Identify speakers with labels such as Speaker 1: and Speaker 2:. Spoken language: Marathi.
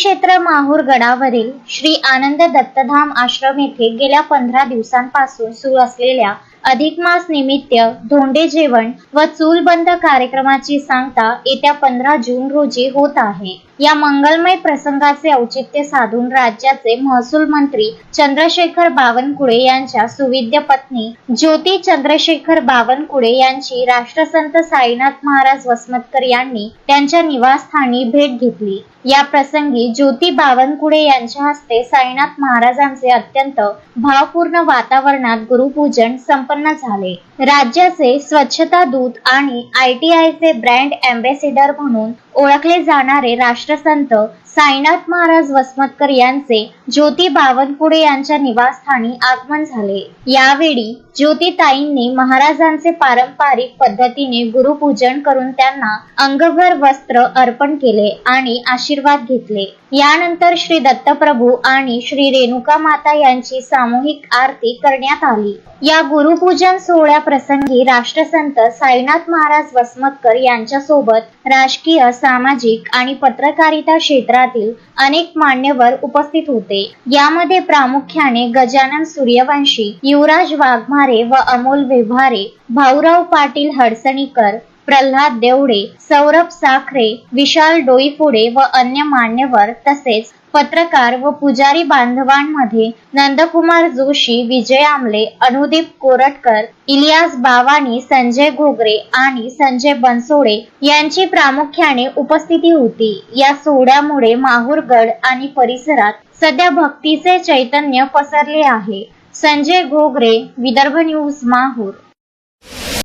Speaker 1: क्षेत्र माहूर गडावरील श्री आनंद दत्तधाम आश्रम येथे गेल्या 15 दिवसांपासून सुरू असलेल्या अधिक मास निमित्त धोंडे जेवण व चूलबंद कार्यक्रमाची सांगता येत्या 15 जून रोजी होत आहे। या मंगलमय प्रसंगाचे औचित्य साधून राज्याचे महसूल मंत्री चंद्रशेखर बावनकुळे यांच्या सुविद्य पत्नी ज्योती चंद्रशेखर बावनकुळे यांची राष्ट्रसंत साईनाथ महाराज वसमतकर यांनी त्यांच्या निवासस्थानी भेट घेतली। या प्रसंगी ज्योती बावनकुळे यांच्या हस्ते साईनाथ महाराजांचे अत्यंत भावपूर्ण वातावरणात गुरुपूजन संपन्न झाले। राज्याचे स्वच्छता दूत आणि ITIचे ब्रँड अँबॅसेडर म्हणून ओळखले जाणारे राष्ट्रसंत साईनाथ महाराज वसमतकर यांचे ज्योती बावनकुळे यांच्या निवासस्थानी आगमन झाले। यावेळी ज्योतिताईंनी महाराजांचे पारंपरिक पद्धतीने गुरुपूजन करून त्यांना अंगभर वस्त्र अर्पण केले आणि आशीर्वाद घेतले। यानंतर श्री दत्तप्रभू आणि श्री रेणुका माता यांची सामूहिक आरती करण्यात आली। या गुरुपूजन सोहळ्याप्रसंगी राष्ट्रसंत साईनाथ महाराज वसमतकर यांच्यासोबत राजकीय, सामाजिक आणि पत्रकारिता क्षेत्रातील अनेक मान्यवर उपस्थित होते। यामध्ये प्रामुख्याने गजानन सूर्यवंशी, युवराज वाघमारे व अमोल व्यवहारे, भाऊराव पाटील हडसणीकर, प्रल्हाद देवडे, सौरभ साखरे, विशाल डोईफोडे व अन्य मान्यवर तसेच पत्रकार व पुजारी बांधवांमध्ये नंदकुमार जोशी, विजय आमले, अनुदीप कोरटकर, इलियास बावानी, संजय घोगरे आणि संजय बनसोडे यांची प्रामुख्याने उपस्थिती होती। या सोहळ्यामुळे माहूरगड आणि परिसरात सध्या भक्तीचे चैतन्य पसरले आहे। संजय घोगरे, विदर्भ न्यूज, माहूर।